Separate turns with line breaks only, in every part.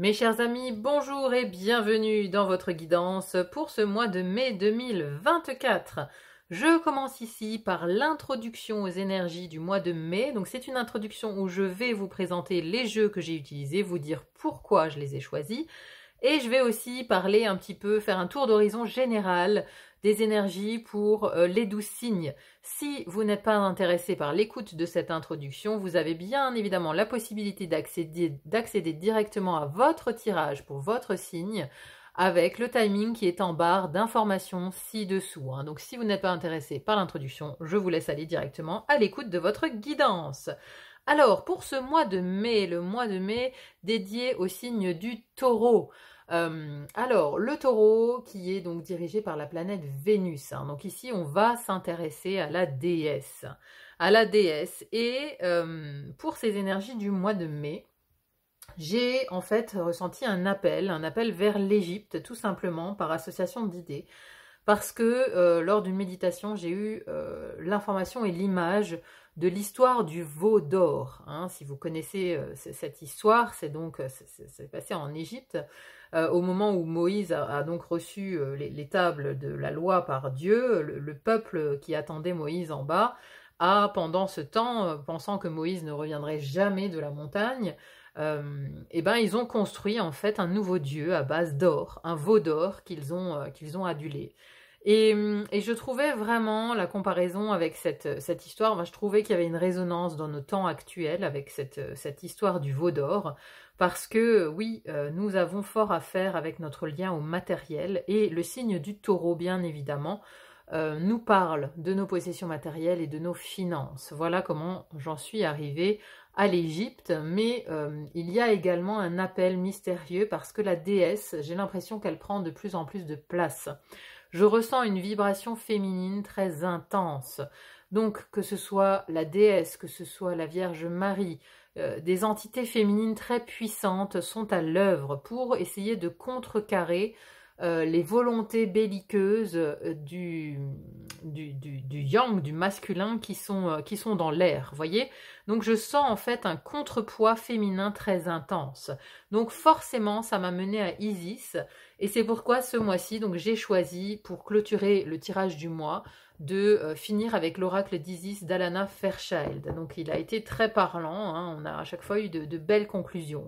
Mes chers amis, bonjour et bienvenue dans votre guidance pour ce mois de mai 2024. Je commence ici par l'introduction aux énergies du mois de mai. Donc c'est une introduction où je vais vous présenter les jeux que j'ai utilisés, vous dire pourquoi je les ai choisis. Et je vais aussi parler un petit peu, faire un tour d'horizon général des énergies pour les 12 signes. Si vous n'êtes pas intéressé par l'écoute de cette introduction, vous avez bien évidemment la possibilité d'accéder directement à votre tirage pour votre signe avec le timing qui est en barre d'informations ci-dessous. Donc si vous n'êtes pas intéressé par l'introduction, je vous laisse aller directement à l'écoute de votre guidance. Alors, pour ce mois de mai, le mois de mai dédié au signe du Taureau. Alors, le Taureau qui est donc dirigé par la planète Vénus. Donc ici, on va s'intéresser à la déesse. Et pour ces énergies du mois de mai, j'ai en fait ressenti un appel vers l'Égypte, tout simplement par association d'idées. Parce que lors d'une méditation, j'ai eu l'information et l'image de l'histoire du veau d'or. Si vous connaissez cette histoire, c'est passé en Égypte, au moment où Moïse a donc reçu les tables de la loi par Dieu. Le peuple qui attendait Moïse en bas a, pendant ce temps, pensant que Moïse ne reviendrait jamais de la montagne, ils ont construit en fait un nouveau dieu à base d'or, un veau d'or qu'ils ont adulé. Et je trouvais vraiment la comparaison avec cette histoire, je trouvais qu'il y avait une résonance dans nos temps actuels avec cette histoire du veau d'or, parce que oui, nous avons fort à faire avec notre lien au matériel, et le signe du Taureau, bien évidemment, nous parle de nos possessions matérielles et de nos finances. Voilà comment j'en suis arrivée à l'Égypte, mais il y a également un appel mystérieux, parce que la déesse, j'ai l'impression qu'elle prend de plus en plus de place. Je ressens une vibration féminine très intense. Donc, que ce soit la déesse, que ce soit la Vierge Marie, des entités féminines très puissantes sont à l'œuvre pour essayer de contrecarrer les volontés belliqueuses du yang, du masculin, qui sont dans l'air, voyez. Donc je sens en fait un contrepoids féminin très intense. Donc forcément, ça m'a mené à Isis, et c'est pourquoi ce mois-ci, donc j'ai choisi, pour clôturer le tirage du mois, de finir avec l'oracle d'Isis d'Alana Fairchild. Donc il a été très parlant, on a à chaque fois eu de belles conclusions.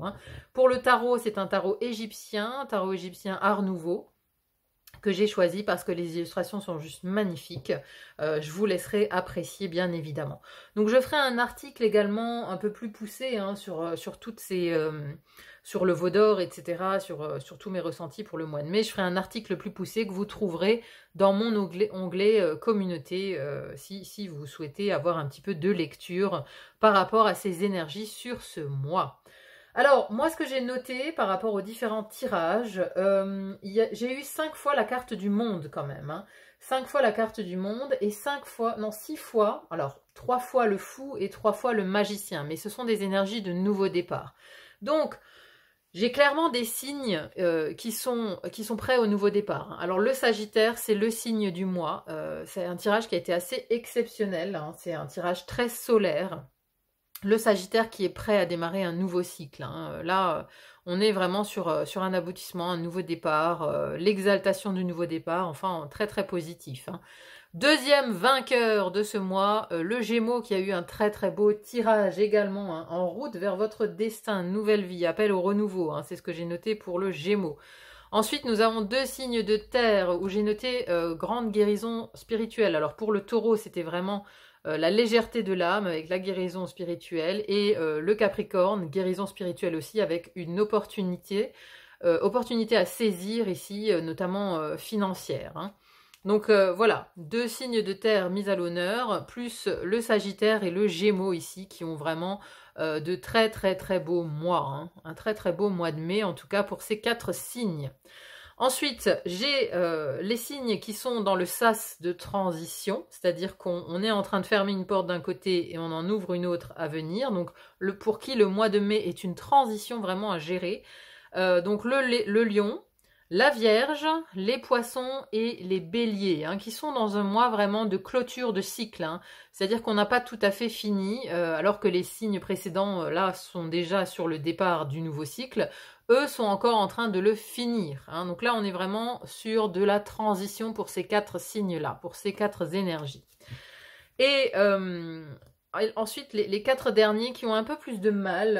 Pour le tarot, c'est un tarot égyptien Art Nouveau, que j'ai choisi parce que les illustrations sont juste magnifiques. Je vous laisserai apprécier, bien évidemment. Donc je ferai un article également un peu plus poussé sur toutes ces... sur le veau d'or, etc., sur tous mes ressentis pour le mois de mai. Je ferai un article plus poussé que vous trouverez dans mon onglet communauté, si vous souhaitez avoir un petit peu de lecture par rapport à ces énergies sur ce mois. Alors, moi, ce que j'ai noté par rapport aux différents tirages, j'ai eu 5 fois la carte du monde quand même. 5 fois la carte du monde et 6 fois, alors 3 fois le fou et 3 fois le magicien. Mais ce sont des énergies de nouveau départ. Donc, j'ai clairement des signes qui sont prêts au nouveau départ. Alors, le Sagittaire, c'est le signe du mois. C'est un tirage qui a été assez exceptionnel. C'est un tirage très solaire. Le Sagittaire qui est prêt à démarrer un nouveau cycle. Là, on est vraiment sur un aboutissement, un nouveau départ, l'exaltation du nouveau départ, enfin très très positif. Deuxième vainqueur de ce mois, le Gémeaux, qui a eu un très très beau tirage également, en route vers votre destin, nouvelle vie, appel au renouveau, c'est ce que j'ai noté pour le Gémeaux. Ensuite, nous avons 2 signes de terre où j'ai noté grande guérison spirituelle. Alors pour le Taureau, c'était vraiment la légèreté de l'âme avec la guérison spirituelle, et le Capricorne, guérison spirituelle aussi, avec une opportunité à saisir ici, notamment financière. Donc voilà, 2 signes de terre mis à l'honneur, plus le Sagittaire et le Gémeaux ici, qui ont vraiment de très très très beaux mois, un très très beau mois de mai, en tout cas pour ces 4 signes. Ensuite, j'ai les signes qui sont dans le sas de transition, c'est-à-dire qu'on est en train de fermer une porte d'un côté et on en ouvre une autre à venir. Donc, pour qui le mois de mai est une transition vraiment à gérer. Donc, le lion, la Vierge, les Poissons et les Béliers, qui sont dans un mois vraiment de clôture de cycle. C'est-à-dire qu'on n'a pas tout à fait fini, alors que les signes précédents, là, sont déjà sur le départ du nouveau cycle. eux sont encore en train de le finir. Hein. Donc là, on est vraiment sur de la transition pour ces 4 signes-là, pour ces 4 énergies. Et ensuite, les 4 derniers qui ont un peu plus de mal,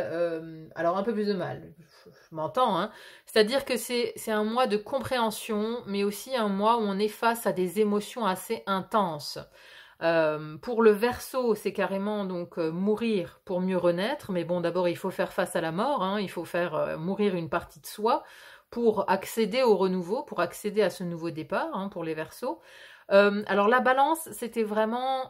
alors un peu plus de mal, je m'entends, hein, c'est-à-dire que c'est un mois de compréhension, mais aussi un mois où on est face à des émotions assez intenses. Pour le Verseau, c'est carrément donc mourir pour mieux renaître, mais bon, d'abord il faut faire face à la mort, hein, il faut faire mourir une partie de soi pour accéder au renouveau, pour accéder à ce nouveau départ, hein, pour les Verseaux. Alors la balance, c'était vraiment,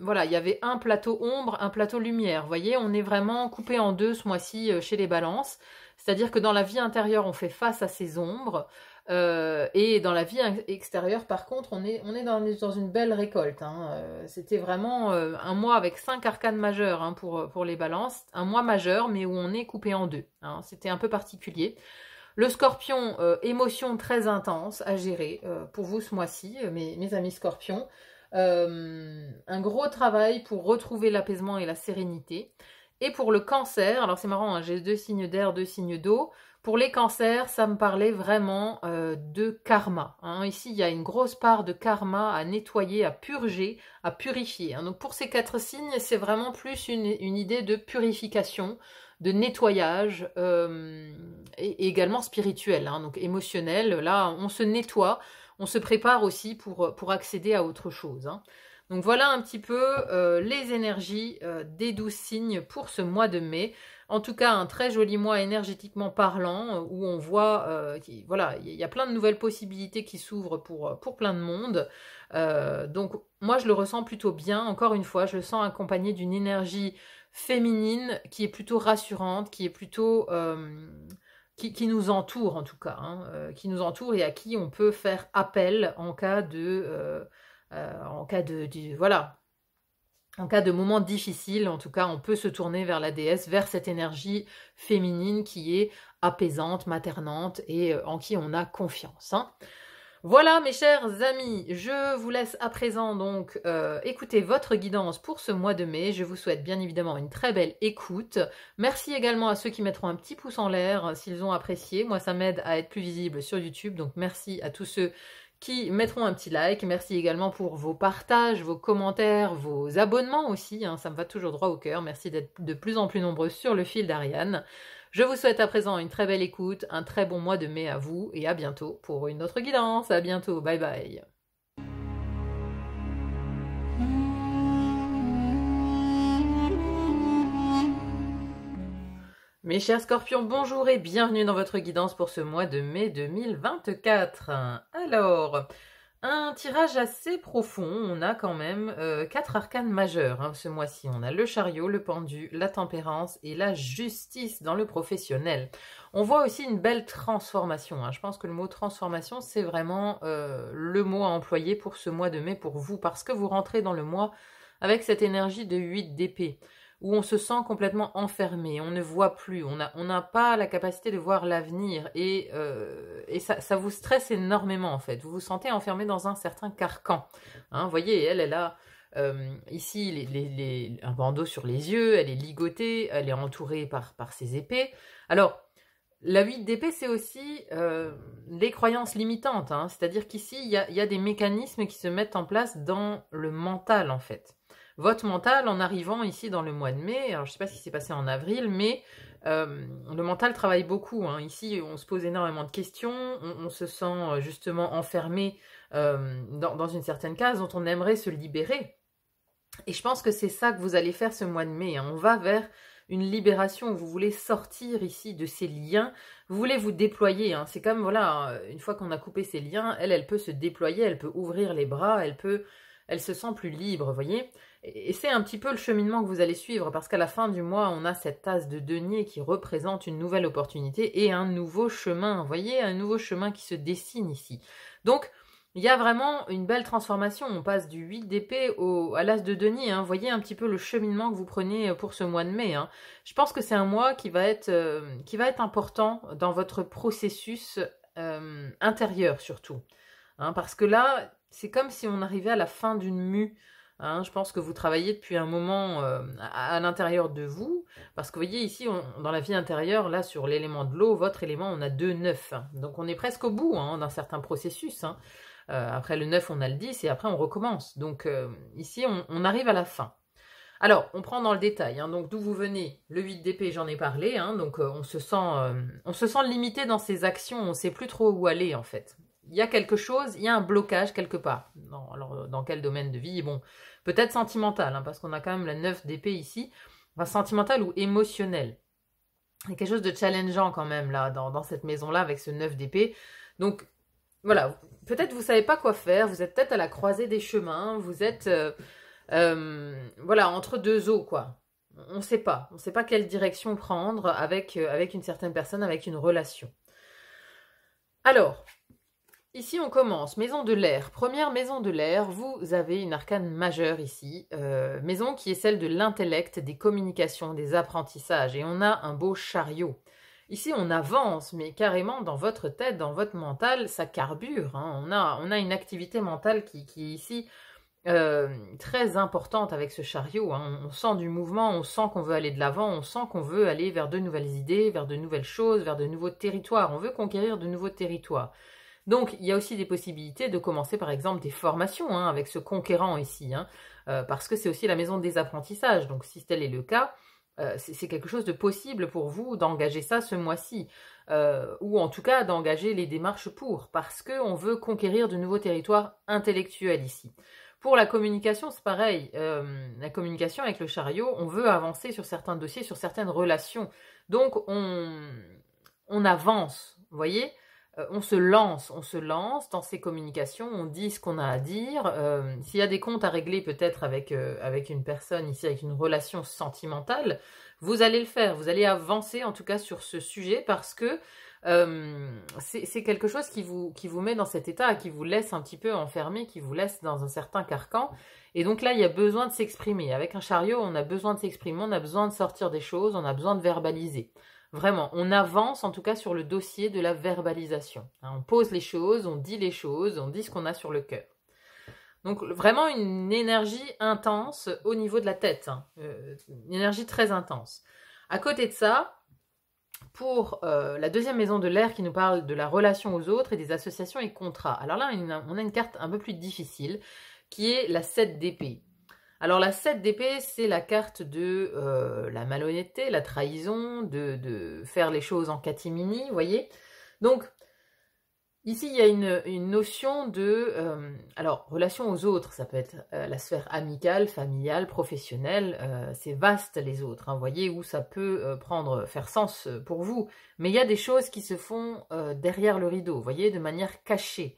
voilà, il y avait un plateau ombre, un plateau lumière. Vous voyez, on est vraiment coupé en deux ce mois-ci chez les balances. C'est-à-dire que dans la vie intérieure, on fait face à ces ombres. Et dans la vie extérieure, par contre, on est dans une belle récolte. Hein. C'était vraiment un mois avec 5 arcanes majeures hein, pour les balances. Un mois majeur, mais où on est coupé en deux. Hein. C'était un peu particulier. Le Scorpion, émotion très intense à gérer pour vous ce mois-ci, mes amis Scorpions. Un gros travail pour retrouver l'apaisement et la sérénité. Et pour le Cancer, alors c'est marrant, hein, j'ai 2 signes d'air, 2 signes d'eau. Pour les cancers, ça me parlait vraiment de karma. Hein. Ici, il y a une grosse part de karma à nettoyer, à purger, à purifier. Hein. Donc pour ces 4 signes, c'est vraiment plus une idée de purification, de nettoyage et également spirituel, hein, donc émotionnel. Là, on se nettoie, on se prépare aussi pour accéder à autre chose. Hein. Donc voilà un petit peu les énergies des 12 signes pour ce mois de mai. En tout cas, un très joli mois énergétiquement parlant, où on voit, voilà, il y a plein de nouvelles possibilités qui s'ouvrent pour plein de monde. Donc moi, je le ressens plutôt bien. Encore une fois, je le sens accompagné d'une énergie féminine qui est plutôt rassurante, qui est plutôt qui nous entoure en tout cas, hein, qui nous entoure et à qui on peut faire appel en cas de voilà, en cas de moments difficiles. En tout cas, on peut se tourner vers la déesse, vers cette énergie féminine qui est apaisante, maternante et en qui on a confiance. Hein. Voilà mes chers amis, je vous laisse à présent donc écouter votre guidance pour ce mois de mai. Je vous souhaite bien évidemment une très belle écoute. Merci également à ceux qui mettront un petit pouce en l'air s'ils ont apprécié. Moi ça m'aide à être plus visible sur YouTube, donc merci à tous ceux qui mettront un petit like. Merci également pour vos partages, vos commentaires, vos abonnements aussi, hein, ça me va toujours droit au cœur. Merci d'être de plus en plus nombreux sur le fil d'Ariane. Je vous souhaite à présent une très belle écoute, un très bon mois de mai à vous et à bientôt pour une autre guidance. À bientôt, bye bye. Mes chers Scorpions, bonjour et bienvenue dans votre guidance pour ce mois de mai 2024. Alors, un tirage assez profond, on a quand même 4 arcanes majeures hein, ce mois-ci. On a le chariot, le pendu, la tempérance et la justice dans le professionnel. On voit aussi une belle transformation. Hein. Je pense que le mot transformation, c'est vraiment le mot à employer pour ce mois de mai pour vous, parce que vous rentrez dans le mois avec cette énergie de 8 d'épée, où on se sent complètement enfermé, on ne voit plus, on n'a pas la capacité de voir l'avenir et ça vous stresse énormément en fait. Vous vous sentez enfermé dans un certain carcan. Hein, vous voyez, elle a ici un bandeau sur les yeux, elle est ligotée, elle est entourée par ses épées. Alors, la 8 d'épée, c'est aussi les croyances limitantes. Hein, c'est-à-dire qu'ici, il y a des mécanismes qui se mettent en place dans le mental en fait. Votre mental, en arrivant ici dans le mois de mai, alors je ne sais pas ce qui s'est passé en avril, mais le mental travaille beaucoup. Hein. Ici, on se pose énormément de questions, on se sent justement enfermé dans une certaine case dont on aimerait se libérer. Et je pense que c'est ça que vous allez faire ce mois de mai. Hein. On va vers une libération où vous voulez sortir ici de ces liens, vous voulez vous déployer. Hein. C'est comme, voilà, une fois qu'on a coupé ces liens, elle peut se déployer, elle peut ouvrir les bras, elle se sent plus libre, vous voyez. Et c'est un petit peu le cheminement que vous allez suivre, parce qu'à la fin du mois, on a cette tasse de denier qui représente une nouvelle opportunité et un nouveau chemin, vous voyez, un nouveau chemin qui se dessine ici. Donc, il y a vraiment une belle transformation, on passe du 8 d'épée à l'as de denier, hein. Vous voyez un petit peu le cheminement que vous prenez pour ce mois de mai. Hein. Je pense que c'est un mois qui va être important dans votre processus intérieur surtout. Hein, parce que là, c'est comme si on arrivait à la fin d'une mue. Hein, je pense que vous travaillez depuis un moment à l'intérieur de vous, parce que vous voyez ici, dans la vie intérieure, là sur l'élément de l'eau, votre élément, on a 2 9. Donc on est presque au bout hein, d'un certain processus. Hein. Après le 9, on a le 10 et après on recommence. Donc ici, on arrive à la fin. Alors, on prend dans le détail. Hein, donc d'où vous venez, le 8 d'épée, j'en ai parlé. Hein, donc on se sent limité dans ses actions, on ne sait plus trop où aller en fait. Il y a quelque chose, il y a un blocage quelque part. Alors, dans quel domaine de vie? Bon, peut-être sentimental, hein, parce qu'on a quand même la 9 d'épée ici. Enfin, sentimental ou émotionnel. Il y a quelque chose de challengeant quand même là, dans cette maison-là, avec ce 9 d'épée. Donc, voilà, peut-être vous ne savez pas quoi faire, vous êtes peut-être à la croisée des chemins, vous êtes voilà, entre deux eaux, quoi. On ne sait pas quelle direction prendre avec une certaine personne, avec une relation. Alors, ici, on commence. Maison de l'air. Première maison de l'air, vous avez une arcane majeure ici. Maison qui est celle de l'intellect, des communications, des apprentissages. Et on a un beau chariot. Ici, on avance, mais carrément dans votre tête, dans votre mental, ça carbure. Hein. On a une activité mentale qui est ici très importante avec ce chariot. Hein. On sent du mouvement, on sent qu'on veut aller de l'avant, on sent qu'on veut aller vers de nouvelles idées, vers de nouvelles choses, vers de nouveaux territoires. On veut conquérir de nouveaux territoires. Donc, il y a aussi des possibilités de commencer, par exemple, des formations hein, avec ce conquérant ici, hein, parce que c'est aussi la maison des apprentissages. Donc, si tel est le cas, c'est quelque chose de possible pour vous d'engager ça ce mois-ci, ou en tout cas d'engager les démarches pour, parce qu'on veut conquérir de nouveaux territoires intellectuels ici. Pour la communication, c'est pareil. La communication avec le chariot, on veut avancer sur certains dossiers, sur certaines relations. Donc, on avance, vous voyez on se lance dans ces communications, on dit ce qu'on a à dire. S'il y a des comptes à régler peut-être avec une personne ici, avec une relation sentimentale, vous allez le faire. Vous allez avancer en tout cas sur ce sujet parce que c'est quelque chose qui vous met dans cet état, qui vous laisse un petit peu enfermé, qui vous laisse dans un certain carcan. Et donc là, il y a besoin de s'exprimer. Avec un chariot, on a besoin de s'exprimer, on a besoin de sortir des choses, on a besoin de verbaliser. Vraiment, on avance en tout cas sur le dossier de la verbalisation. On pose les choses, on dit ce qu'on a sur le cœur. Donc vraiment une énergie intense au niveau de la tête, hein. Une énergie très intense. À côté de ça, pour la deuxième maison de l'air qui nous parle de la relation aux autres et des associations et contrats. Alors là, on a une carte un peu plus difficile qui est la 7 d'épée. Alors la 7 d'épée, c'est la carte de la malhonnêteté, la trahison, de faire les choses en catimini, vous voyez. Donc, ici, il y a une notion de... alors, relation aux autres, ça peut être la sphère amicale, familiale, professionnelle, c'est vaste les autres, hein, vous voyez, où ça peut faire sens pour vous. Mais il y a des choses qui se font derrière le rideau, vous voyez, de manière cachée.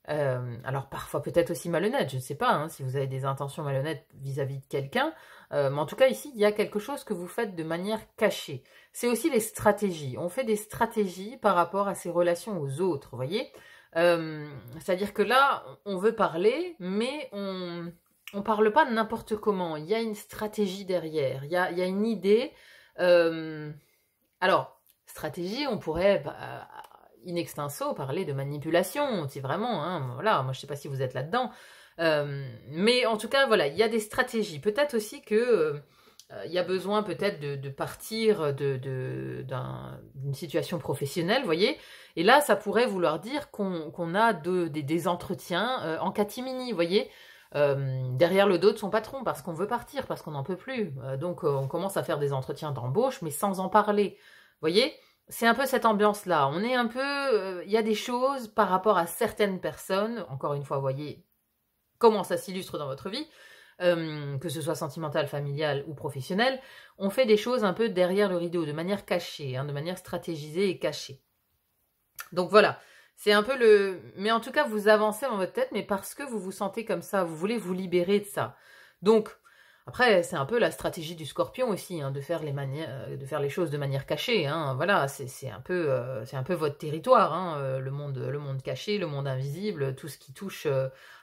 Alors parfois peut-être aussi malhonnête, je ne sais pas hein, si vous avez des intentions malhonnêtes vis-à-vis de quelqu'un, mais en tout cas ici il y a quelque chose que vous faites de manière cachée. C'est aussi les stratégies, on fait des stratégies par rapport à ses relations aux autres, vous voyez, c'est-à-dire que là on veut parler mais on parle pas n'importe comment, il y a une stratégie derrière, il y a une idée, alors stratégie on pourrait... in extenso, parler de manipulation, c'est vraiment, hein, voilà, moi je sais pas si vous êtes là-dedans, mais en tout cas, voilà, il y a des stratégies. Peut-être aussi que il y a besoin peut-être de partir d'une situation professionnelle, vous voyez, et là, ça pourrait vouloir dire qu'on a des entretiens en catimini, vous voyez, derrière le dos de son patron, parce qu'on veut partir, parce qu'on n'en peut plus. Donc, on commence à faire des entretiens d'embauche, mais sans en parler, vous voyez. C'est un peu cette ambiance-là. On est un peu... il y a des choses par rapport à certaines personnes, encore une fois, vous voyez comment ça s'illustre dans votre vie, que ce soit sentimentale, familiale ou professionnelle, on fait des choses un peu derrière le rideau, de manière cachée, hein, de manière stratégisée et cachée. Donc voilà, c'est un peu le... Mais en tout cas, vous avancez dans votre tête, mais parce que vous vous sentez comme ça, vous voulez vous libérer de ça. Donc... Après, c'est un peu la stratégie du scorpion aussi, hein, de faire les choses de manière cachée. Hein, voilà, c'est un peu votre territoire, hein, le monde caché, le monde invisible, tout ce qui touche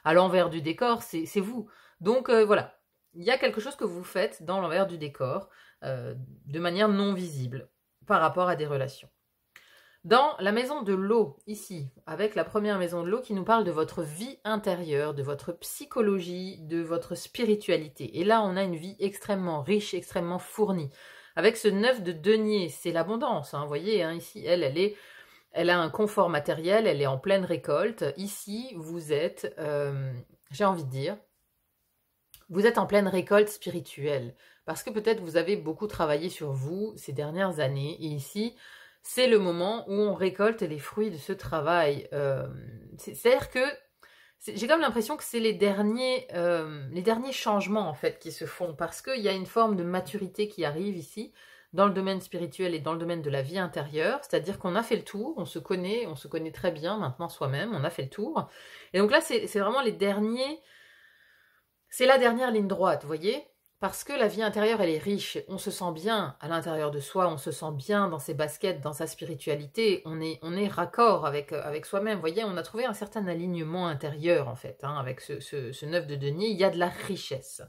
à l'envers du décor, c'est vous. Donc voilà, il y a quelque chose que vous faites dans l'envers du décor de manière non visible par rapport à des relations. Dans la maison de l'eau, ici, avec la première maison de l'eau qui nous parle de votre vie intérieure, de votre psychologie, de votre spiritualité. Et là, on a une vie extrêmement riche, extrêmement fournie. Avec ce 9 de denier, c'est l'abondance. Vous voyez, ici, elle a un confort matériel, elle est en pleine récolte. Ici, vous êtes, j'ai envie de dire, vous êtes en pleine récolte spirituelle. Parce que peut-être vous avez beaucoup travaillé sur vous ces dernières années. Et ici, c'est le moment où on récolte les fruits de ce travail. C'est-à-dire que j'ai comme l'impression que c'est les derniers changements en fait qui se font parce qu'il y a une forme de maturité qui arrive ici dans le domaine spirituel et dans le domaine de la vie intérieure. C'est-à-dire qu'on a fait le tour, on se connaît très bien maintenant soi-même, on a fait le tour. Et donc là, c'est vraiment les derniers... C'est la dernière ligne droite, vous voyez ? Parce que la vie intérieure, elle est riche, on se sent bien à l'intérieur de soi, on se sent bien dans ses baskets, dans sa spiritualité, on est raccord avec soi-même. Vous voyez, on a trouvé un certain alignement intérieur, en fait, avec ce 9 de denier, il y a de la richesse.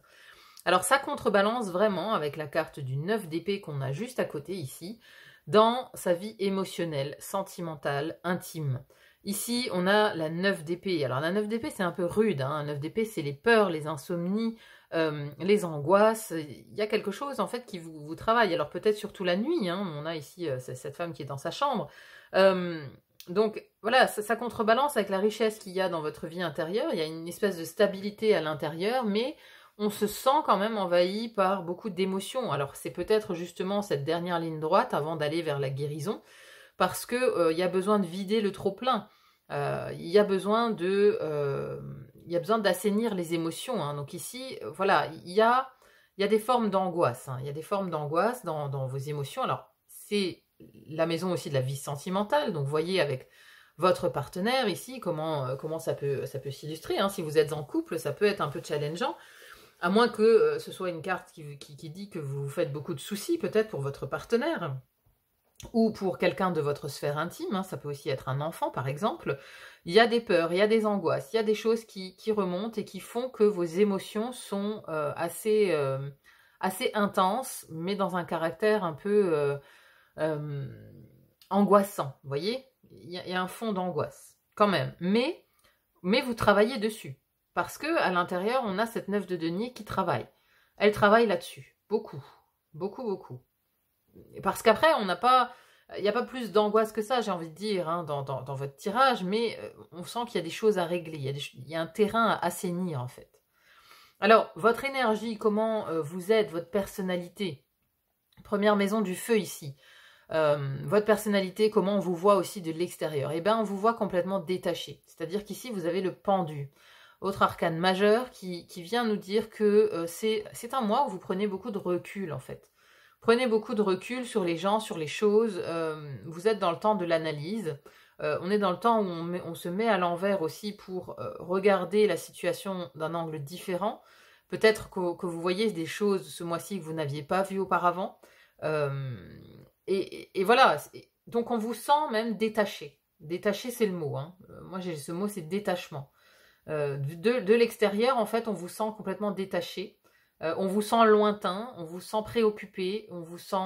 Alors ça contrebalance vraiment avec la carte du 9 d'épée qu'on a juste à côté ici, dans sa vie émotionnelle, sentimentale, intime. Ici, on a la 9 d'épée. Alors la 9 d'épée, c'est un peu rude. La 9 d'épée, c'est les peurs, les insomnies, les angoisses. Il y a quelque chose, en fait, qui vous travaille. Alors peut-être surtout la nuit. On a ici cette femme qui est dans sa chambre. Donc voilà, ça contrebalance avec la richesse qu'il y a dans votre vie intérieure. Il y a une espèce de stabilité à l'intérieur, mais on se sent quand même envahi par beaucoup d'émotions. Alors c'est peut-être justement cette dernière ligne droite avant d'aller vers la guérison, parce que y a besoin de vider le trop-plein. Il y a besoin d'assainir les émotions. Donc ici, voilà, il y a des formes d'angoisse. Il y a des formes d'angoisse dans vos émotions. Alors, c'est la maison aussi de la vie sentimentale. Donc, vous voyez avec votre partenaire ici comment ça peut s'illustrer. Si vous êtes en couple, ça peut être un peu challengeant. À moins que ce soit une carte qui dit que vous faites beaucoup de soucis peut-être pour votre partenaire. Ou pour quelqu'un de votre sphère intime, ça peut aussi être un enfant par exemple, il y a des peurs, il y a des angoisses, il y a des choses qui remontent et qui font que vos émotions sont assez intenses, mais dans un caractère un peu angoissant, vous voyez ? Il y a un fond d'angoisse, quand même, mais vous travaillez dessus, parce que à l'intérieur, on a cette 9 de denier qui travaille. Elle travaille là-dessus, beaucoup, beaucoup, beaucoup. Parce qu'après, il n'y a pas plus d'angoisse que ça, j'ai envie de dire, dans votre tirage, mais on sent qu'il y a des choses à régler, il y a un terrain à assainir, en fait. Alors, votre énergie, comment vous êtes, votre personnalité, première maison du feu ici, votre personnalité, comment on vous voit aussi de l'extérieur, eh bien, on vous voit complètement détaché, c'est-à-dire qu'ici, vous avez le pendu, autre arcane majeur qui vient nous dire que c'est un mois où vous prenez beaucoup de recul, en fait. Prenez beaucoup de recul sur les gens, sur les choses. Vous êtes dans le temps de l'analyse. On est dans le temps où on se met à l'envers aussi pour regarder la situation d'un angle différent. Peut-être que vous voyez des choses ce mois-ci que vous n'aviez pas vues auparavant. Et voilà. Donc on vous sent même détaché. Détaché, c'est le mot. Moi, j'ai ce mot, c'est détachement. De l'extérieur, en fait, on vous sent complètement détaché. On vous sent lointain, on vous sent préoccupé, on vous sent...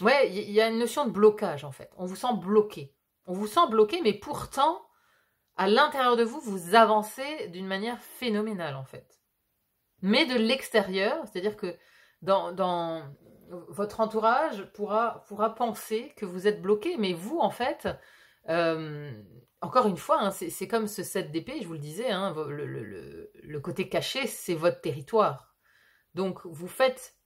Ouais, il y a une notion de blocage, en fait. On vous sent bloqué. On vous sent bloqué, mais pourtant, à l'intérieur de vous, vous avancez d'une manière phénoménale, en fait. Mais de l'extérieur, c'est-à-dire que dans votre entourage pourra penser que vous êtes bloqué, mais vous, en fait... encore une fois, c'est comme ce 7 d'épée, je vous le disais, le côté caché, c'est votre territoire. Donc, vous faites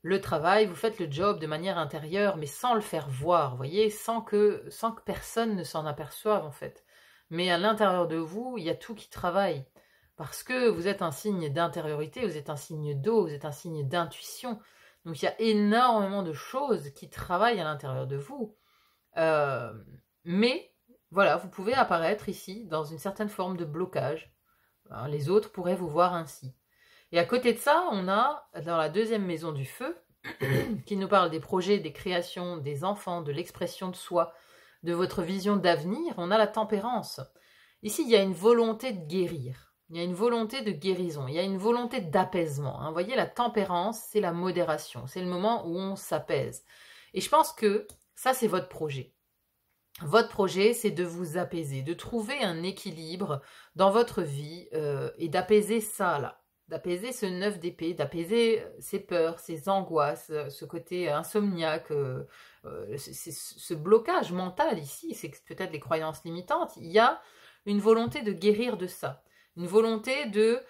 le travail, vous faites le job de manière intérieure, mais sans le faire voir, vous voyez, sans que personne ne s'en aperçoive, en fait. Mais à l'intérieur de vous, il y a tout qui travaille. Parce que vous êtes un signe d'intériorité, vous êtes un signe d'eau, vous êtes un signe d'intuition. Donc, il y a énormément de choses qui travaillent à l'intérieur de vous. Mais... Voilà, vous pouvez apparaître ici dans une certaine forme de blocage. Les autres pourraient vous voir ainsi. Et à côté de ça, on a, dans la deuxième maison du feu, qui nous parle des projets, des créations, des enfants, de l'expression de soi, de votre vision d'avenir, on a la tempérance. Ici, il y a une volonté de guérir. Il y a une volonté de guérison. Il y a une volonté d'apaisement. Vous voyez, la tempérance, c'est la modération. C'est le moment où on s'apaise. Et je pense que ça, c'est votre projet. Votre projet, c'est de vous apaiser, de trouver un équilibre dans votre vie et d'apaiser ça, là. D'apaiser ce 9 d'épée, d'apaiser ces peurs, ces angoisses, ce côté insomniaque, ce blocage mental ici, c'est peut-être les croyances limitantes. Il y a une volonté de guérir de ça, une volonté de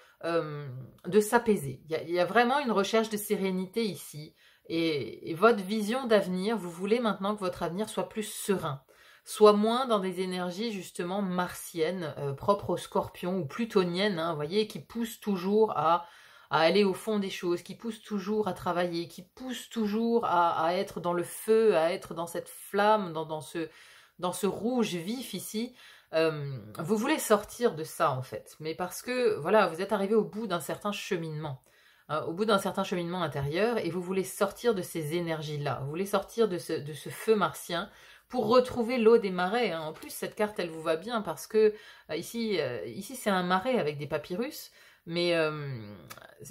s'apaiser. Il y a vraiment une recherche de sérénité ici. Et votre vision d'avenir, vous voulez maintenant que votre avenir soit plus serein, soit moins dans des énergies justement martiennes, propres aux scorpions ou plutoniennes, hein, vous voyez, qui poussent toujours à aller au fond des choses, qui poussent toujours à travailler, qui poussent toujours à être dans le feu, à être dans cette flamme, dans ce rouge vif ici. Vous voulez sortir de ça en fait, mais parce que voilà, vous êtes arrivé au bout d'un certain cheminement. Au bout d'un certain cheminement intérieur, et vous voulez sortir de ces énergies-là, vous voulez sortir de ce feu martien, pour retrouver l'eau des marais. Hein. En plus, cette carte, elle vous va bien parce que ici c'est un marais avec des papyrus, mais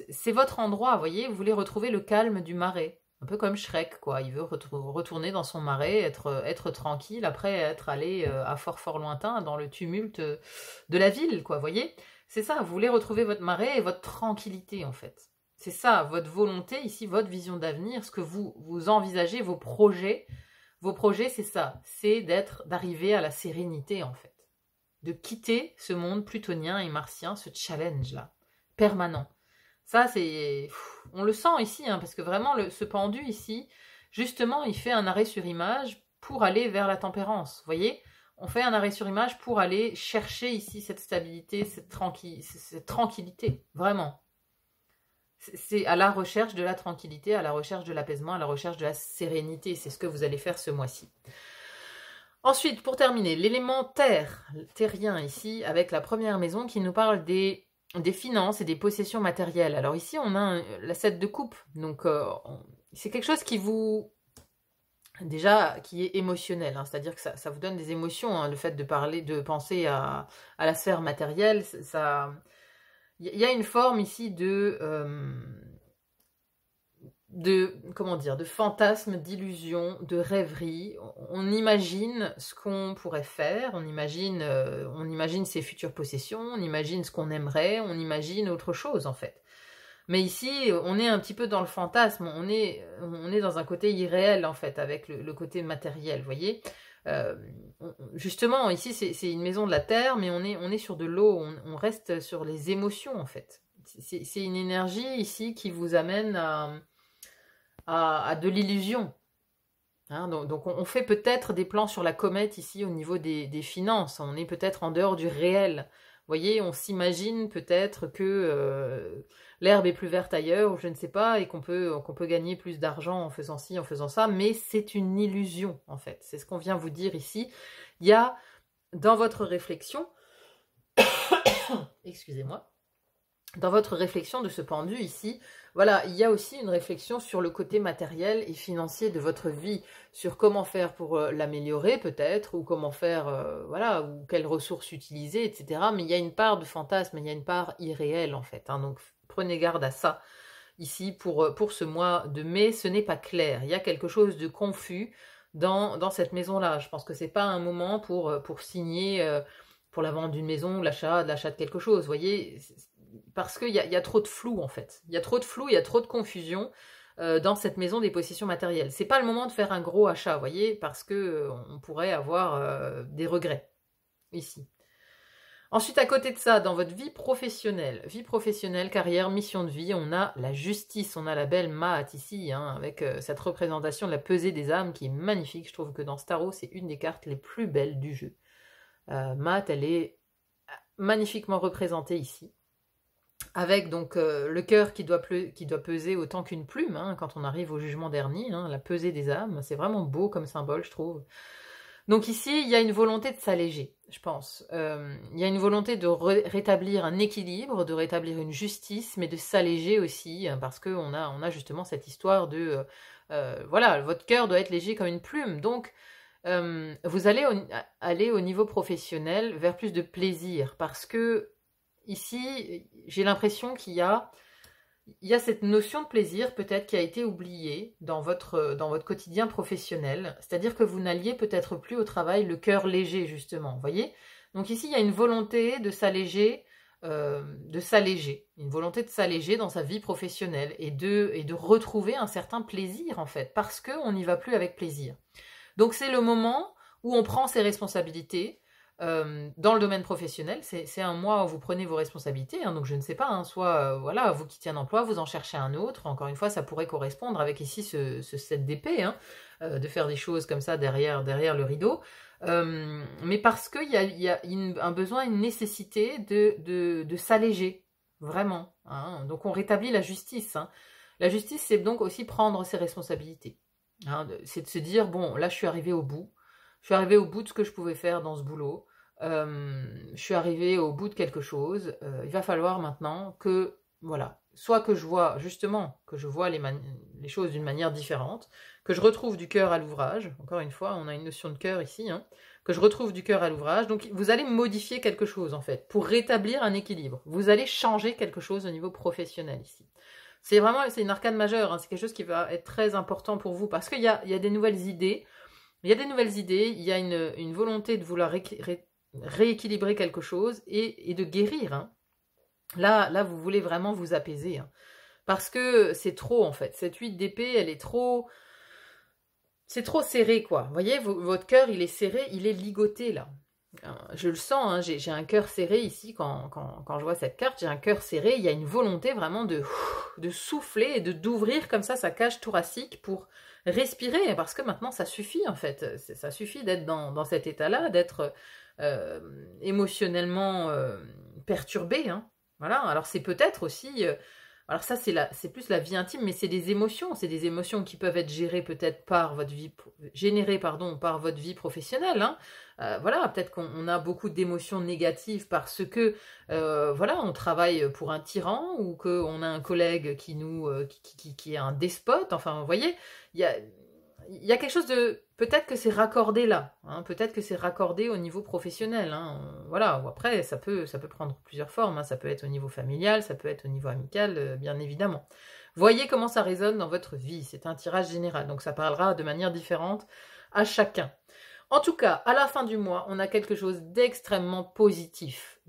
c'est votre endroit, vous voyez, vous voulez retrouver le calme du marais. Un peu comme Shrek, quoi. Il veut retourner dans son marais, être tranquille, après être allé à fort lointain dans le tumulte de la ville, quoi, vous voyez. C'est ça, vous voulez retrouver votre marais et votre tranquillité, en fait. C'est ça, votre volonté, ici, votre vision d'avenir, ce que vous envisagez, vos projets. Vos projets, c'est ça, c'est d'arriver à la sérénité en fait, de quitter ce monde plutonien et martien, ce challenge-là, permanent. Ça, on le sent ici, hein, parce que vraiment, ce pendu ici, justement, il fait un arrêt sur image pour aller vers la tempérance, vous voyez. On fait un arrêt sur image pour aller chercher ici cette stabilité, cette tranquillité, vraiment. C'est à la recherche de la tranquillité, à la recherche de l'apaisement, à la recherche de la sérénité. C'est ce que vous allez faire ce mois-ci. Ensuite, pour terminer, l'élément terre, terrien ici, avec la première maison qui nous parle des finances et des possessions matérielles. Alors ici, on a la 7 de coupe. Donc, c'est quelque chose qui vous... Déjà, qui est émotionnel. Hein, c'est-à-dire que ça vous donne des émotions. Hein, le fait de penser à la sphère matérielle, ça... Il y a une forme ici comment dire, de fantasme, d'illusion, de rêverie. On imagine ce qu'on pourrait faire, on imagine ses futures possessions, on imagine ce qu'on aimerait, on imagine autre chose en fait. Mais ici, on est un petit peu dans le fantasme, on est dans un côté irréel en fait, avec le côté matériel, vous voyez. Justement, ici, c'est une maison de la terre, mais on est sur de l'eau, on reste sur les émotions, en fait. C'est une énergie, ici, qui vous amène à de l'illusion. Hein, donc, on fait peut-être des plans sur la comète, ici, au niveau des finances. On est peut-être en dehors du réel. Vous voyez, on s'imagine peut-être que l'herbe est plus verte ailleurs, ou je ne sais pas, et qu'on peut gagner plus d'argent en faisant ci, en faisant ça, mais c'est une illusion, en fait. C'est ce qu'on vient vous dire ici. Il y a, dans votre réflexion, excusez-moi, dans votre réflexion de ce pendu ici, voilà, il y a aussi une réflexion sur le côté matériel et financier de votre vie, sur comment faire pour l'améliorer peut-être, ou comment faire, voilà, ou quelles ressources utiliser, etc. Mais il y a une part de fantasme, il y a une part irréelle en fait, hein, donc prenez garde à ça. Ici, pour ce mois de mai, ce n'est pas clair, il y a quelque chose de confus dans cette maison-là. Je pense que c'est pas un moment pour signer pour la vente d'une maison, l'achat de quelque chose, vous voyez, parce qu'il y a trop de flou en fait. Il y a trop de flou, il y a trop de confusion dans cette maison des possessions matérielles. C'est pas le moment de faire un gros achat, vous voyez, parce que on pourrait avoir des regrets ici. Ensuite, à côté de ça, dans votre vie professionnelle, carrière, mission de vie, on a la justice, on a la belle Maat ici, hein, avec cette représentation de la pesée des âmes qui est magnifique. Je trouve que dans ce tarot, c'est une des cartes les plus belles du jeu. Maat, elle est magnifiquement représentée ici. Avec donc le cœur qui doit peser autant qu'une plume, hein, quand on arrive au jugement dernier, hein, la pesée des âmes, c'est vraiment beau comme symbole, je trouve. Donc ici, il y a une volonté de s'alléger, je pense. Il y a une volonté de rétablir un équilibre, de rétablir une justice, mais de s'alléger aussi, hein, parce qu'on a justement cette histoire de... voilà, votre cœur doit être léger comme une plume, donc... vous allez aller au niveau professionnel vers plus de plaisir, parce que ici, j'ai l'impression qu'il y a il y a cette notion de plaisir peut-être qui a été oubliée dans votre quotidien professionnel. C'est-à-dire que vous n'alliez peut-être plus au travail le cœur léger, justement. Vous voyez? Donc ici, il y a une volonté de s'alléger, une volonté de s'alléger dans sa vie professionnelle et de retrouver un certain plaisir, en fait, parce qu'on n'y va plus avec plaisir. Donc c'est le moment où on prend ses responsabilités, dans le domaine professionnel, c'est un mois où vous prenez vos responsabilités, hein, donc je ne sais pas, hein, soit voilà, vous quittez un emploi, vous en cherchez un autre, encore une fois, ça pourrait correspondre avec ici ce 7 d'épée, hein, de faire des choses comme ça derrière le rideau, mais parce qu'il y a un besoin, une nécessité de s'alléger, vraiment, hein, donc on rétablit la justice, hein. La justice, c'est donc aussi prendre ses responsabilités, hein, c'est de se dire, bon, là je suis arrivé au bout, de ce que je pouvais faire dans ce boulot. Je suis arrivée au bout de quelque chose. Il va falloir maintenant que, voilà, soit que je vois, justement, que je vois les choses d'une manière différente, que je retrouve du cœur à l'ouvrage. Encore une fois, on a une notion de cœur ici, hein, que je retrouve du cœur à l'ouvrage. Donc, vous allez modifier quelque chose, en fait, pour rétablir un équilibre. Vous allez changer quelque chose au niveau professionnel ici. C'est une arcane majeure, hein, c'est quelque chose qui va être très important pour vous, parce qu'il y a des nouvelles idées. Il y a des nouvelles idées, il y a une volonté de vouloir rééquilibrer quelque chose et de guérir, hein. Là, vous voulez vraiment vous apaiser, hein, parce que c'est trop, en fait. Cette 8 d'épée, elle est trop... C'est trop serré, quoi. Vous voyez, votre cœur, il est serré, il est ligoté, là. Je le sens, hein, j'ai un cœur serré ici, quand je vois cette carte, j'ai un cœur serré, il y a une volonté vraiment de souffler et d'ouvrir comme ça sa cage thoracique pour respirer, parce que maintenant ça suffit, en fait, ça suffit d'être dans cet état-là, d'être émotionnellement perturbé, hein. Voilà, alors c'est peut-être aussi... alors ça, c'est plus la vie intime, mais c'est des émotions qui peuvent être gérées peut-être par votre vie, par votre vie professionnelle, hein. Voilà, peut-être qu'on a beaucoup d'émotions négatives parce que, voilà, on travaille pour un tyran ou qu'on a un collègue qui est un despote. Enfin, vous voyez, il y a quelque chose de... Peut-être que c'est raccordé là, hein, peut-être que c'est raccordé au niveau professionnel, hein, voilà, ou après, ça peut prendre plusieurs formes, hein, ça peut être au niveau familial, ça peut être au niveau amical, bien évidemment. Voyez comment ça résonne dans votre vie, c'est un tirage général, donc ça parlera de manière différente à chacun. En tout cas, à la fin du mois, on a quelque chose d'extrêmement positif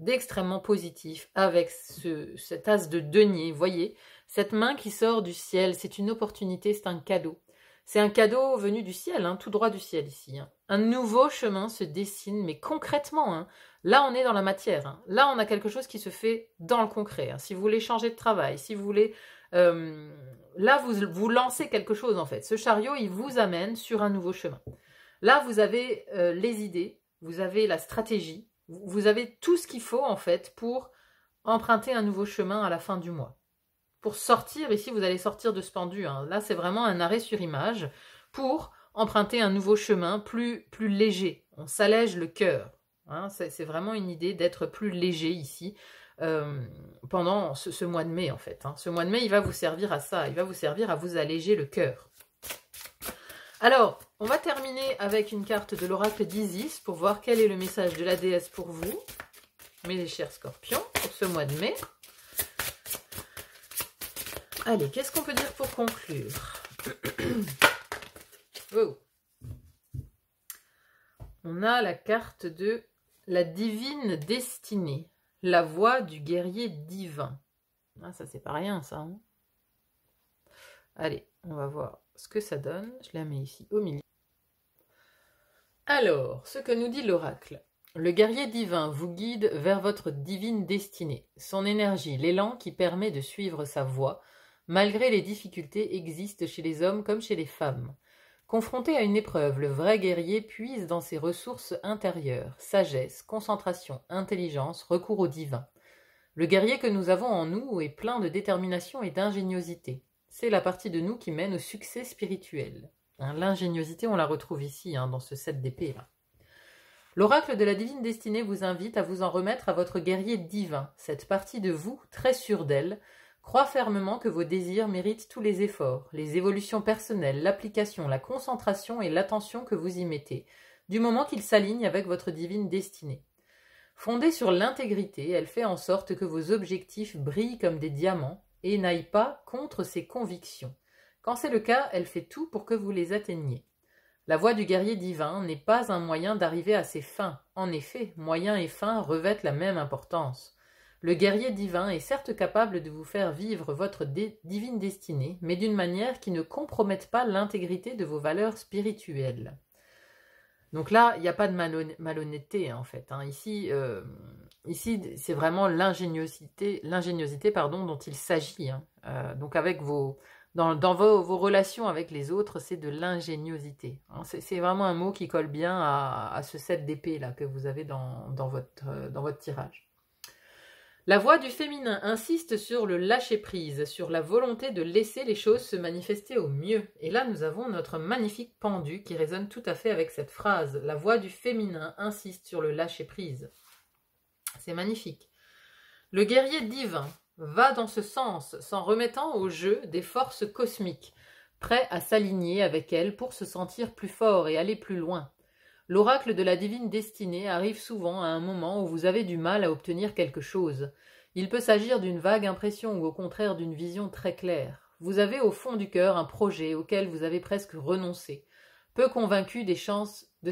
avec cet as de denier, voyez, cette main qui sort du ciel, c'est une opportunité, c'est un cadeau. C'est un cadeau venu du ciel, hein, tout droit du ciel ici, hein. Un nouveau chemin se dessine, mais concrètement, hein. Là, on est dans la matière, hein. Là, on a quelque chose qui se fait dans le concret, hein. Si vous voulez changer de travail, si vous voulez... là, vous lancez quelque chose, en fait. Ce chariot, il vous amène sur un nouveau chemin. Là, vous avez les idées, vous avez la stratégie, vous avez tout ce qu'il faut, en fait, pour emprunter un nouveau chemin à la fin du mois. Pour sortir, ici vous allez sortir de ce pendu, hein. Là c'est vraiment un arrêt sur image pour emprunter un nouveau chemin plus léger. On s'allège le cœur, hein. C'est vraiment une idée d'être plus léger ici pendant ce mois de mai en fait, hein. Ce mois de mai il va vous servir à ça, il va vous servir à vous alléger le cœur. Alors on va terminer avec une carte de l'oracle d'Isis pour voir quel est le message de la déesse pour vous, mes chers scorpions, pour ce mois de mai. Allez, qu'est-ce qu'on peut dire pour conclure? Oh. On a la carte de la divine destinée, la voix du guerrier divin. Ah, ça, c'est pas rien, ça, hein. Allez, on va voir ce que ça donne. Je la mets ici au milieu. Alors, ce que nous dit l'oracle. Le guerrier divin vous guide vers votre divine destinée. Son énergie, l'élan qui permet de suivre sa voie, malgré les difficultés, existe chez les hommes comme chez les femmes. Confronté à une épreuve, le vrai guerrier puise dans ses ressources intérieures, sagesse, concentration, intelligence, recours au divin. Le guerrier que nous avons en nous est plein de détermination et d'ingéniosité. C'est la partie de nous qui mène au succès spirituel. Hein, l'ingéniosité, on la retrouve ici, hein, dans ce 7 d'épée là. L'oracle de la divine destinée vous invite à vous en remettre à votre guerrier divin, cette partie de vous, très sûre d'elle, croit fermement que vos désirs méritent tous les efforts, les évolutions personnelles, l'application, la concentration et l'attention que vous y mettez, du moment qu'ils s'alignent avec votre divine destinée. Fondée sur l'intégrité, elle fait en sorte que vos objectifs brillent comme des diamants, et n'aille pas contre ses convictions. Quand c'est le cas, elle fait tout pour que vous les atteigniez. La voie du guerrier divin n'est pas un moyen d'arriver à ses fins. En effet, moyen et fin revêtent la même importance. Le guerrier divin est certes capable de vous faire vivre votre divine destinée, mais d'une manière qui ne compromette pas l'intégrité de vos valeurs spirituelles. Donc là, il n'y a pas de malhonnêteté, hein, en fait. Hein. Ici, c'est vraiment l'ingéniosité dont il s'agit. Hein. Donc avec dans vos relations avec les autres, c'est de l'ingéniosité. Hein. C'est vraiment un mot qui colle bien à ce 7 d'épée là que vous avez dans votre tirage. La voix du féminin insiste sur le lâcher-prise, sur la volonté de laisser les choses se manifester au mieux. Et là, nous avons notre magnifique pendu qui résonne tout à fait avec cette phrase. La voix du féminin insiste sur le lâcher-prise. C'est magnifique. Le guerrier divin va dans ce sens, s'en remettant au jeu des forces cosmiques, prêt à s'aligner avec elles pour se sentir plus fort et aller plus loin. L'oracle de la divine destinée arrive souvent à un moment où vous avez du mal à obtenir quelque chose. Il peut s'agir d'une vague impression ou au contraire d'une vision très claire. Vous avez au fond du cœur un projet auquel vous avez presque renoncé, peu convaincu de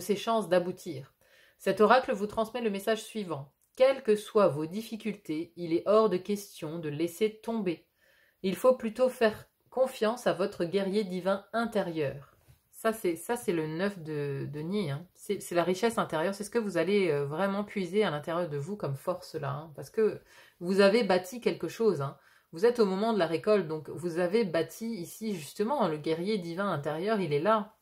ses chances d'aboutir. Cet oracle vous transmet le message suivant. Quelles que soient vos difficultés, il est hors de question de laisser tomber. Il faut plutôt faire confiance à votre guerrier divin intérieur. Ça, c'est le 9 de denier. Hein. C'est la richesse intérieure. C'est ce que vous allez vraiment puiser à l'intérieur de vous comme force là. Hein, parce que vous avez bâti quelque chose. Hein. Vous êtes au moment de la récolte. Donc, vous avez bâti ici, justement, le guerrier divin intérieur. Il est là.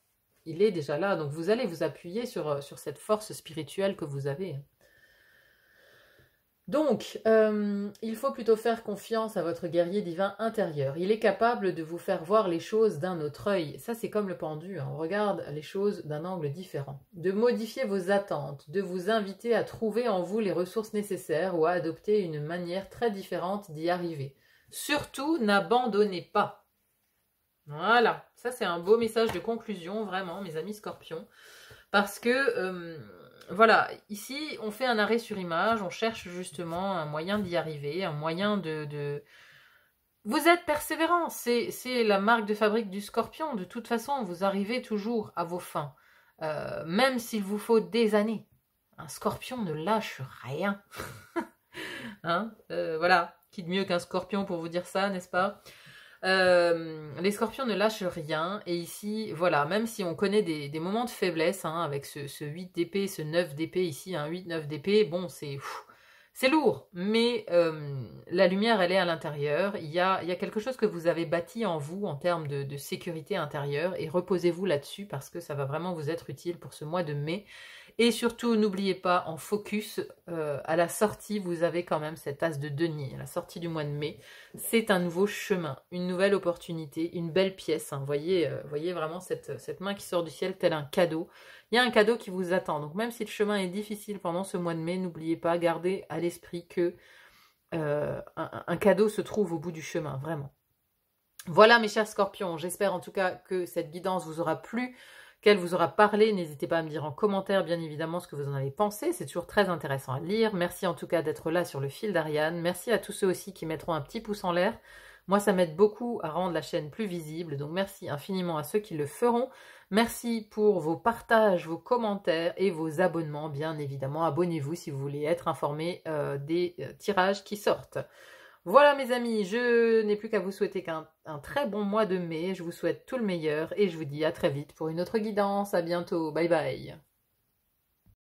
Il est déjà là. Donc, vous allez vous appuyer sur cette force spirituelle que vous avez. Donc, il faut plutôt faire confiance à votre guerrier divin intérieur. Il est capable de vous faire voir les choses d'un autre œil. Ça, c'est comme le pendu, hein. On regarde les choses d'un angle différent. De modifier vos attentes, de vous inviter à trouver en vous les ressources nécessaires ou à adopter une manière très différente d'y arriver. Surtout, n'abandonnez pas. Voilà, ça c'est un beau message de conclusion, vraiment, mes amis scorpions. Parce que... voilà, ici, on fait un arrêt sur image, on cherche justement un moyen d'y arriver, un moyen de... Vous êtes persévérant, c'est la marque de fabrique du scorpion. De toute façon, vous arrivez toujours à vos fins, même s'il vous faut des années. Un scorpion ne lâche rien. Hein, voilà, qui de mieux qu'un scorpion pour vous dire ça, n'est-ce pas ? Les scorpions ne lâchent rien et ici, voilà, même si on connaît des moments de faiblesse hein, avec ce 8 d'épée, ce 9 d'épée ici, un 8-9 d'épée, bon, c'est lourd, mais la lumière, elle est à l'intérieur. Il y a quelque chose que vous avez bâti en vous en termes de sécurité intérieure et reposez-vous là-dessus parce que ça va vraiment vous être utile pour ce mois de mai. Et surtout, n'oubliez pas, en focus, à la sortie, vous avez quand même cet as de denier. À la sortie du mois de mai, c'est un nouveau chemin, une nouvelle opportunité, une belle pièce. Hein. Voyez vraiment cette main qui sort du ciel tel un cadeau. Il y a un cadeau qui vous attend. Donc même si le chemin est difficile pendant ce mois de mai, n'oubliez pas, gardez à l'esprit que un cadeau se trouve au bout du chemin, vraiment. Voilà mes chers scorpions, j'espère en tout cas que cette guidance vous aura plu, qu'elle vous aura parlé. N'hésitez pas à me dire en commentaire, bien évidemment, ce que vous en avez pensé. C'est toujours très intéressant à lire. Merci en tout cas d'être là sur le fil d'Ariane. Merci à tous ceux aussi qui mettront un petit pouce en l'air. Moi, ça m'aide beaucoup à rendre la chaîne plus visible. Donc, merci infiniment à ceux qui le feront. Merci pour vos partages, vos commentaires et vos abonnements. Bien évidemment, abonnez-vous si vous voulez être informé des tirages qui sortent. Voilà mes amis, je n'ai plus qu'à vous souhaiter qu'un très bon mois de mai. Je vous souhaite tout le meilleur et je vous dis à très vite pour une autre guidance. À bientôt, bye bye.